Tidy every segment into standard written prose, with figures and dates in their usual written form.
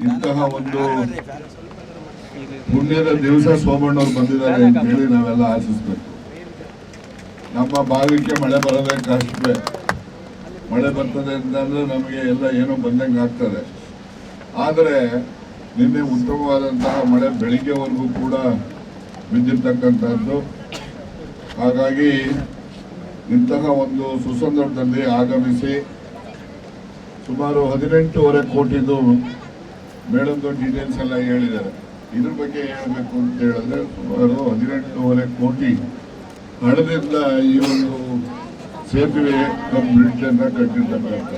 ಇಂತಹ ಒಂದು ಪುಣ್ಯದ ದಿವಸ ಸೋಮಣ್ಣವ್ರು ಬಂದಿದ್ದಾರೆ ಅಂತ ಹೇಳಿ ನಾವೆಲ್ಲ ಆಶಿಸ್ಬೇಕು. ನಮ್ಮ ಭಾಗಕ್ಕೆ ಮಳೆ ಬರೋದಕ್ಕಷ್ಟೇ, ಮಳೆ ಬರ್ತದೆ ಅಂತಂದ್ರೆ ನಮಗೆ ಎಲ್ಲ ಏನೋ ಬಂದಂಗೆ ಆಗ್ತದೆ. ಆದರೆ ನಿನ್ನೆ ಉತ್ತಮವಾದಂತಹ ಮಳೆ ಬೆಳಿಗ್ಗೆವರೆಗೂ ಕೂಡ ಬಿದ್ದಿರ್ತಕ್ಕಂಥದ್ದು. ಹಾಗಾಗಿ ಇಂತಹ ಒಂದು ಸುಸಂದರ್ಭದಲ್ಲಿ ಆಗಮಿಸಿ ಸುಮಾರು 18.5 ಕೋಟಿದು ಮೇಡಮ್ದು ಡೀಟೇಲ್ಸ್ ಎಲ್ಲ ಹೇಳಿದ್ದಾರೆ. ಇದ್ರ ಬಗ್ಗೆ ಹೇಳಬೇಕು ಅಂತ ಹೇಳಿದ್ರೆ ಸುಮಾರು 18.5 ಕೋಟಿ ಹಣದಿಂದ ಈ ಒಂದು ಸೇತುವೆ ಕಮ್ ಬ್ರಿಡ್ಜ್ ಅನ್ನ ಕಟ್ಟಿರ್ತಕ್ಕಂಥ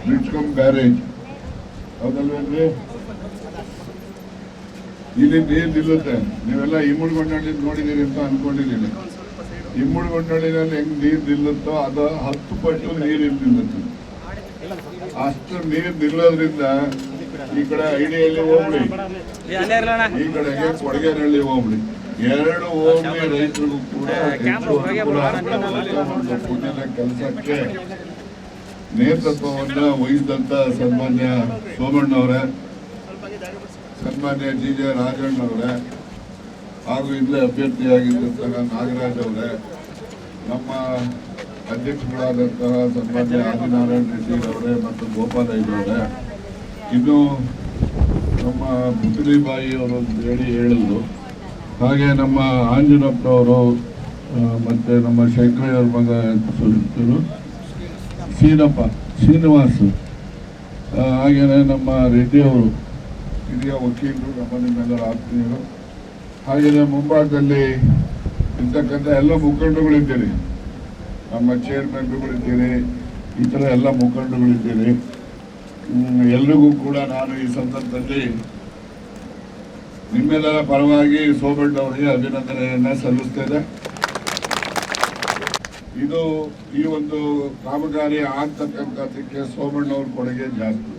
ಬ್ರಿಡ್ಜ್ ಕಮ್ ಬ್ಯಾರೇಜ್ ಹೌದಲ್ವೇನ್ರಿ? ಇಲ್ಲಿ ನೀರು ನಿಲ್ಲುತ್ತೆ. ನೀವೆಲ್ಲ ಇಮ್ಮಡಿಗೊಂಡಳ್ಳಿ ನೋಡಿದ್ದೀರಿ ಅಂತ ಅನ್ಕೊಂಡಿದ್ದೀನಿ. ಇಮ್ಮಡಿಗೊಂಡಳ್ಳಿನಲ್ಲಿ ಹೆಂಗ್ ನೀರು ನಿಲ್ಲುತ್ತೋ ಅದು 10 ಪಟ್ಟು ನೀರು ನಿಲ್ಲುತ್ತೆ. ಅಷ್ಟು ನೀರು ನಿಲ್ಲೋದ್ರಿಂದ ಈ ಕಡೆ ಐಡಿಯಲ್ಲಿ ಹೋಗ್ಲಿ, ಈ ಕಡೆಗೆ ಕೊಡಗೇನಹಳ್ಳಿ ಹೋಗ್ಲಿ, 2 ಹೋಗ್ಲಿ ರೈತರಿಗೂ ಕೂಡ ಪುಣ್ಯದ ಕೆಲಸಕ್ಕೆ ನೇತೃತ್ವವನ್ನ ವಹಿಸಿದಂತ ಸನ್ಮಾನ್ಯ ಸೋಮಣ್ಣವರೇ, ಸನ್ಮಾನ್ಯ ಜಿ ಜೆ ರಾಜಣ್ಣವರೇ, ಹಾಗೂ ಇಲ್ಲೇ ಅಭ್ಯರ್ಥಿಯಾಗಿದ್ದಂತಹ ನಾಗರಾಜ್ ಅವರೇ, ನಮ್ಮ ಅಧ್ಯಕ್ಷಗಳಾದಂತಹ ಸನ್ಮಾನ್ಯ ಆದಿನಾರಾಯಣ ರೆಡ್ಡಿ ಅವರೇ ಮತ್ತು ಗೋಪಾಲಯ್ಯನವರೇ, ಇನ್ನು ನಮ್ಮ ಪುತ್ಲಿಬಾಯಿ ಅವರು ಹೇಳಿ ಹೇಳಿದ್ರು, ಹಾಗೆ ನಮ್ಮ ಆಂಜನಪ್ಪನವರು ಮತ್ತು ನಮ್ಮ ಶಂಕರಯ್ಯವ್ರ ಮಗ ಶ್ರೀನಿವಾಸ್, ಹಾಗೆಯೇ ನಮ್ಮ ರೆಡ್ಡಿಯವರು ಹಿರಿಯ ವಕೀಲರು, ನಮ್ಮ ನಿಮ್ಮೆಲ್ಲರ ಆತ್ಮೀಯರು, ಹಾಗೆಯೇ ಮುಂಭಾಗದಲ್ಲಿ ಇರ್ತಕ್ಕಂಥ ಎಲ್ಲ ಮುಖಂಡಗಳಿದ್ದೀರಿ, ನಮ್ಮ ಚೇರ್ಮನ್ಗಳಿದ್ದೀರಿ, ಈ ಥರ ಎಲ್ಲ ಮುಖಂಡಗಳಿದ್ದೀರಿ. ಎಲ್ರಿಗೂ ಕೂಡ ನಾನು ಈ ಸಂದರ್ಭದಲ್ಲಿ ನಿಮ್ಮೆಲ್ಲರ ಪರವಾಗಿ ಸೋಮಣ್ಣವರಿಗೆ ಅಭಿನಂದನೆಯನ್ನ ಸಲ್ಲಿಸ್ತೇನೆ. ಇದು ಈ ಒಂದು ಕಾಮಗಾರಿ ಆಗ್ತಕ್ಕಂಥದ್ದಕ್ಕೆ ಸೋಮಣ್ಣವ್ರ ಕೊಡುಗೆ ಜಾಸ್ತಿ.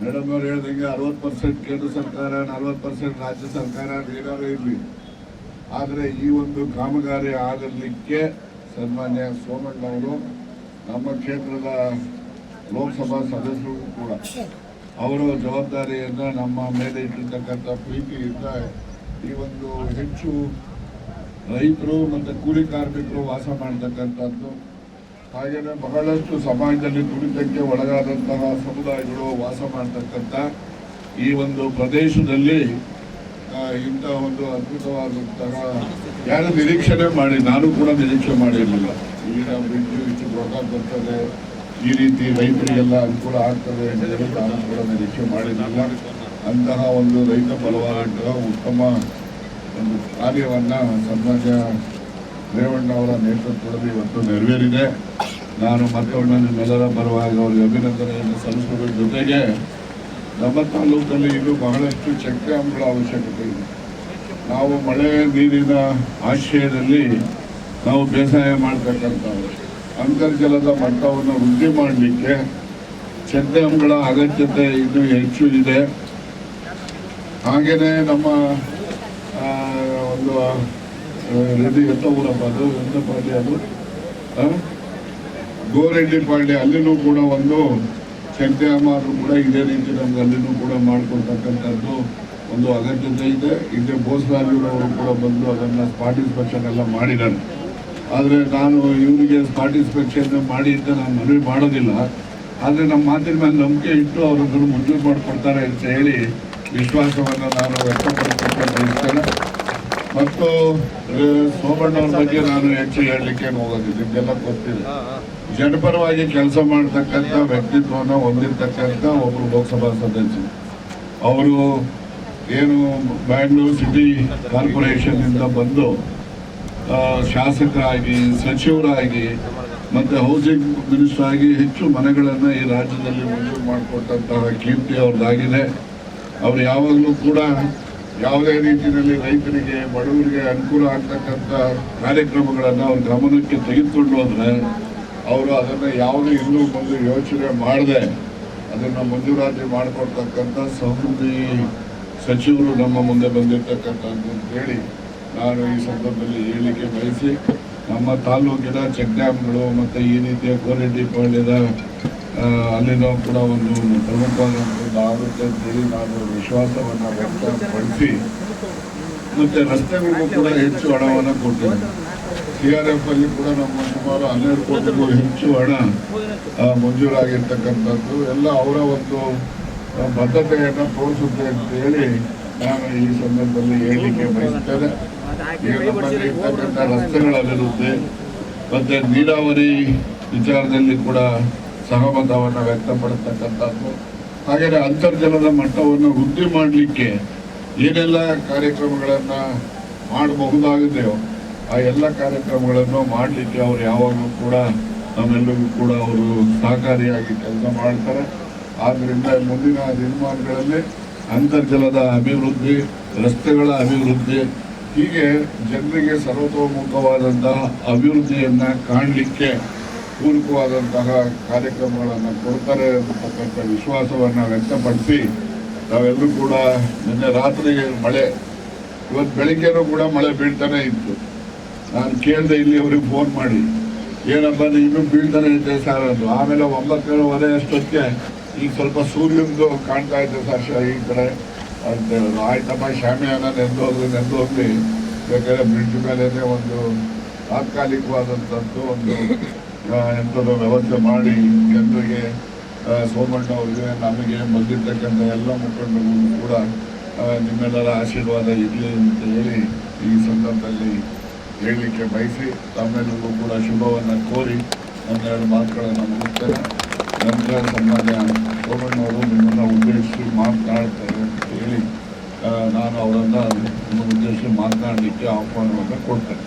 ಮೇಡಮ್ ಅವ್ರು ಹೇಳಿದಂಗೆ 60% ಕೇಂದ್ರ ಸರ್ಕಾರ, 40% ರಾಜ್ಯ ಸರ್ಕಾರ ಏನಾದ್ರು ಇರಲಿ, ಆದರೆ ಈ ಒಂದು ಕಾಮಗಾರಿ ಆಗಲಿಕ್ಕೆ ಸನ್ಮಾನ್ಯ ಸೋಮಣ್ಣವರು ನಮ್ಮ ಕ್ಷೇತ್ರದ ಲೋಕಸಭಾ ಸದಸ್ಯರು ಕೂಡ ಅವರ ಜವಾಬ್ದಾರಿಯನ್ನು ನಮ್ಮ ಮೇಲೆ ಇಟ್ಟಿರ್ತಕ್ಕಂಥ ಪ್ರೀತಿಯಿಂದ ಈ ಒಂದು ಹೆಚ್ಚು ರೈತರು ಮತ್ತು ಕೂಲಿ ಕಾರ್ಮಿಕರು ವಾಸ ಮಾಡತಕ್ಕಂಥದ್ದು, ಹಾಗೆಯೇ ಬಹಳಷ್ಟು ಸಮಾಜದಲ್ಲಿ ತುಳಿತಕ್ಕೆ ಒಳಗಾದಂತಹ ಸಮುದಾಯಗಳು ವಾಸ ಮಾಡತಕ್ಕಂಥ ಈ ಒಂದು ಪ್ರದೇಶದಲ್ಲಿ ಇಂಥ ಒಂದು ಅದ್ಭುತವಾದಂತಹ ಯಾರು ನಿರೀಕ್ಷಣೆ ಮಾಡಿ, ನಾನು ಕೂಡ ನಿರೀಕ್ಷೆ ಮಾಡಿರಲಿಲ್ಲ. ಈಗಿನ ಬ್ರಿಡ್ಜು ಇಷ್ಟು ದೊಡ್ಡ ಬರ್ತದೆ, ಈ ರೀತಿ ರೈತರಿಗೆಲ್ಲ ಅನುಕೂಲ ಆಗ್ತದೆ ಅಂತ ಹೇಳಿ ನಾನು ಕೂಡ ನಿರೀಕ್ಷೆ ಮಾಡಿರಲಿಲ್ಲ. ಅಂತಹ ಒಂದು ರೈತ ಬಲವಾದಂತಹ ಉತ್ತಮ ಒಂದು ಕಾರ್ಯವನ್ನು ಸನ್ಮಾನ್ಯ ರೇವಣ್ಣ ಅವರ ನೇತೃತ್ವದಲ್ಲಿ ಇವತ್ತು ನೆರವೇರಿದೆ. ನಾನು ಮತ್ತೊಮ್ಮೆ ನಿಮ್ಮೆಲ್ಲರ ಪರವಾಗಿ ಅವರಿಗೆ ಅಭಿನಂದನೆಯನ್ನು ಸಲ್ಲಿಸುವುದರ ಜೊತೆಗೆ ನಮ್ಮ ತಾಲೂಕಲ್ಲಿ ಇದು ಬಹಳಷ್ಟು ಚೆಕ್ ಡ್ಯಾಮ್ಗಳ ಅವಶ್ಯಕತೆ ಇದೆ. ನಾವು ಮಳೆ ನೀರಿನ ಆಶ್ರಯದಲ್ಲಿ ನಾವು ಬೇಸಾಯ ಮಾಡ್ತಕ್ಕಂಥವ್ರು, ಅಂತರ್ಜಲದ ಮಟ್ಟವನ್ನು ವೃದ್ಧಿ ಮಾಡಲಿಕ್ಕೆ ಚೆಕ್ ಡ್ಯಾಮ್ಗಳ ಅಗತ್ಯತೆ ಇನ್ನೂ ಹೆಚ್ಚು ಇದೆ. ಹಾಗೆಯೇ ನಮ್ಮ ಒಂದು ರೆಡ್ಡಿ ಎಂತ ಊರಪ್ಪ ಅದು ಎಂತಪಾಳ್ಯ, ಅದು ಗೋರೆಡ್ಡಿಪಾಳ್ಯ, ಅಲ್ಲಿನೂ ಕೂಡ ಒಂದು ಚೆಕ್ ಡ್ಯಾಮ್ ಆದರೂ ಕೂಡ ಇದೇ ರೀತಿ ನಮ್ಗೆ ಅಲ್ಲಿನೂ ಕೂಡ ಮಾಡಿಕೊಳ್ತಕ್ಕಂಥದ್ದು ಒಂದು ಅಗತ್ಯತೆ ಇದೆ. ಹಿಂದೆ ಬೋಸರಾಜುರವರು ಕೂಡ ಬಂದು ಅದನ್ನು ಸ್ಪಾಟ್ ಇನ್ಸ್ಪೆಕ್ಷನ್ ಎಲ್ಲ ಮಾಡಿದ್ದಾರೆ. ಆದರೆ ನಾನು ಇವರಿಗೆ ಸ್ಪಾಟ್ ಇನ್ಸ್ಪೆಕ್ಷನ್ ಮಾಡಿ ಅಂತ ನಾನು ಮನವಿ ಮಾಡೋದಿಲ್ಲ. ಆದರೆ ನಮ್ಮ ಮಾತಿನ ಮೇಲೆ ನಂಬಿಕೆ ಇಟ್ಟು ಅವರನ್ನು ಮಂಜೂರು ಮಾಡಿಕೊಡ್ತಾರೆ ಅಂತ ಹೇಳಿ ವಿಶ್ವಾಸವನ್ನು ನಾನು ವ್ಯಕ್ತಪಡಿಸಲಿಕ್ಕೆ ಬಯಸ್ತೇನೆ. ಮತ್ತು ಸೋಮಣ್ಣವ್ರ ಬಗ್ಗೆ ನಾನು ಹೆಚ್ಚು ಹೇಳಲಿಕ್ಕೆ ಹೋಗೋದಿಲ್ಲ, ನಿಮಗೆಲ್ಲ ಗೊತ್ತಿದೆ. ಜನಪರವಾಗಿ ಕೆಲಸ ಮಾಡತಕ್ಕಂಥ ವ್ಯಕ್ತಿತ್ವವನ್ನು ಹೊಂದಿರತಕ್ಕಂಥ ಒಬ್ಬರು ಲೋಕಸಭಾ ಸದಸ್ಯರು. ಅವರು ಏನು ಬ್ಯಾಂಗ್ಳೂರು ಸಿಟಿ ಕಾರ್ಪೊರೇಷನ್ನಿಂದ ಬಂದು ಶಾಸಕರಾಗಿ, ಸಚಿವರಾಗಿ ಮತ್ತು ಹೌಸಿಂಗ್ ಮಿನಿಸ್ಟರ್ ಆಗಿ ಹೆಚ್ಚು ಮನೆಗಳನ್ನು ಈ ರಾಜ್ಯದಲ್ಲಿ ಮಂಜೂರು ಮಾಡಿಕೊಟ್ಟಂತಹ ಕೀರ್ತಿ ಅವ್ರದ್ದಾಗಿದೆ. ಅವರು ಯಾವಾಗಲೂ ಕೂಡ ಯಾವುದೇ ರೀತಿಯಲ್ಲಿ ರೈತರಿಗೆ, ಬಡವರಿಗೆ ಅನುಕೂಲ ಆಗ್ತಕ್ಕಂಥ ಕಾರ್ಯಕ್ರಮಗಳನ್ನು ಅವ್ರ ಗಮನಕ್ಕೆ ತೆಗೆದುಕೊಂಡು ಹೋದರೆ ಅವರು ಅದನ್ನು ಯಾವುದೇ ಇನ್ನೂ ಬಂದು ಯೋಚನೆ ಮಾಡದೆ ಅದನ್ನು ಮಂಜೂರಾತಿ ಮಾಡಿಕೊಡ್ತಕ್ಕಂಥ ಸಮೃದ್ಧಿ ಸಚಿವರು ನಮ್ಮ ಮುಂದೆ ಬಂದಿರತಕ್ಕಂಥದ್ದು ಅಂತೇಳಿ ನಾನು ಈ ಸಂದರ್ಭದಲ್ಲಿ ಹೇಳಲಿಕ್ಕೆ ಬಯಸಿ, ನಮ್ಮ ತಾಲೂಕಿನ ಚೆಕ್ ಡ್ಯಾಮ್ಗಳು ಮತ್ತು ಈ ರೀತಿಯ ಗೋರೆಡ್ಡಿಪಾಳ್ಯದ ಅಲ್ಲಿನೂ ಕೂಡ ಒಂದು ಪ್ರಮುಖವಾದಂಥದ್ದು ಆಗುತ್ತೆ ಅಂತೇಳಿ ನಾನು ವಿಶ್ವಾಸವನ್ನು ವ್ಯಕ್ತಪಡಿಸಿ ಮತ್ತು ರಸ್ತೆಗಳಿಗೂ ಕೂಡ ಹೆಚ್ಚು ಹಣವನ್ನು ಕೊಟ್ಟಿದ್ದೇನೆ. CRF ಅಲ್ಲಿ ಕೂಡ ನಮ್ಮ ಸುಮಾರು 12 ಕೋಟಿಗೂ ಹೆಚ್ಚು ಹಣ ಮಂಜೂರಾಗಿರ್ತಕ್ಕಂಥದ್ದು ಎಲ್ಲ ಅವರ ಒಂದು ಬದ್ಧತೆಯನ್ನು ತೋರಿಸುತ್ತೆ ಅಂತ ಹೇಳಿ ನಾನು ಈ ಸಂದರ್ಭದಲ್ಲಿ ಹೇಳಲಿಕ್ಕೆ ಬಯಸ್ತೇನೆ. ಈಗ ನಮ್ಮಲ್ಲಿ ಇರ್ತಕ್ಕಂಥ ರಸ್ತೆಗಳ ಅಭಿವೃದ್ಧಿ ಮತ್ತು ನೀರಾವರಿ ವಿಚಾರದಲ್ಲಿ ಕೂಡ ಸಹಮತವನ್ನು ವ್ಯಕ್ತಪಡಿಸ್ತಕ್ಕಂಥದ್ದು, ಹಾಗೆಯೇ ಅಂತರ್ಜಲದ ಮಟ್ಟವನ್ನು ವೃದ್ಧಿ ಮಾಡಲಿಕ್ಕೆ ಏನೆಲ್ಲ ಕಾರ್ಯಕ್ರಮಗಳನ್ನು ಮಾಡಬಹುದಾಗಿದೆಯೋ ಆ ಎಲ್ಲ ಕಾರ್ಯಕ್ರಮಗಳನ್ನು ಮಾಡಲಿಕ್ಕೆ ಅವರು ಯಾವಾಗಲೂ ಕೂಡ ನಮ್ಮೆಲ್ಲರಿಗೂ ಕೂಡ ಅವರು ಸಹಕಾರಿಯಾಗಿ ಕೆಲಸ ಮಾಡ್ತಾರೆ. ಆದ್ದರಿಂದ ಮುಂದಿನ ದಿನಮಾನಗಳಲ್ಲಿ ಅಂತರ್ಜಲದ ಅಭಿವೃದ್ಧಿ, ರಸ್ತೆಗಳ ಅಭಿವೃದ್ಧಿ, ಹೀಗೆ ಜನರಿಗೆ ಸರ್ವತೋಮುಖವಾದಂತಹ ಅಭಿವೃದ್ಧಿಯನ್ನು ಕಾಣಲಿಕ್ಕೆ ಪೂರಕವಾದಂತಹ ಕಾರ್ಯಕ್ರಮಗಳನ್ನು ಕೊಡ್ತಾರೆ ಅಂತಕ್ಕಂಥ ವಿಶ್ವಾಸವನ್ನು ವ್ಯಕ್ತಪಡಿಸಿ ನಾವೆಲ್ಲರೂ ಕೂಡ ನಿನ್ನೆ ರಾತ್ರಿ ಮಳೆ, ಇವತ್ತು ಬೆಳಿಗ್ಗೆನೂ ಕೂಡ ಮಳೆ ಬೀಳ್ತಾನೆ ಇತ್ತು. ನಾನು ಕೇಳಿದೆ ಇಲ್ಲಿ ಅವ್ರಿಗೆ ಫೋನ್ ಮಾಡಿ, ಏನಪ್ಪ ಇನ್ನೂ ಬೀಳ್ತಾನೆ ಇದೆ ಸರ್ ಅದು. ಆಮೇಲೆ 9:15 ಅಷ್ಟೊತ್ತಿಗೆ ಈಗ ಸ್ವಲ್ಪ ಸೂರ್ಯಂದು ಕಾಣ್ತಾ ಇದೆ ಸರ್ ಈ ಕಡೆ ಅಂತ ಹೇಳಿದ್ರು. ಆಯ್ತಪ್ಪ, ಶಾಮಿಯಾನ ನೆಂದು ಹೋಗ್ಲಿ, ಬೇಕಾದ್ರೆ ಬ್ರಿಡ್ಜ್ ಮೇಲೆ ಒಂದು ತಾತ್ಕಾಲಿಕವಾದಂಥದ್ದು ಒಂದು ಎಂಥದ್ದು ವ್ಯವಸ್ಥೆ ಮಾಡಿ ಜನರಿಗೆ, ಸೋಮಣ್ಣ ಅವರಿಗೆ, ನಮಗೆ ಬಂದಿರ್ತಕ್ಕಂಥ ಎಲ್ಲ ಮುಖಂಡರಿಗೂ ಕೂಡ ನಿಮ್ಮೆಲ್ಲರ ಆಶೀರ್ವಾದ ಇರಲಿ ಅಂತ ಹೇಳಿ ಈ ಸಂದರ್ಭದಲ್ಲಿ ಹೇಳಲಿಕ್ಕೆ ಬಯಸಿ ತಮ್ಮೆಲ್ಲರಿಗೂ ಕೂಡ ಶುಭವನ್ನು ಕೋರಿ ಒಂದೆರಡು ಮಾತುಗಳನ್ನು ಮುಗಿಸ್ತೇನೆ. ನಂತರ ಸನ್ಮಾನ್ಯ ಸೋಮಣ್ಣವರು ನಿಮ್ಮನ್ನು ಉದ್ದೇಶಿಸಿ ಮಾತನಾಡ್ತಾರೆ ಅಂತ ಹೇಳಿ ನಾನು ಅವರನ್ನು ನಿಮ್ಮ ಉದ್ದೇಶಿಸಿ ಮಾತನಾಡಲಿಕ್ಕೆ ಆಹ್ವಾನವನ್ನು ಕೊಡ್ತೇನೆ.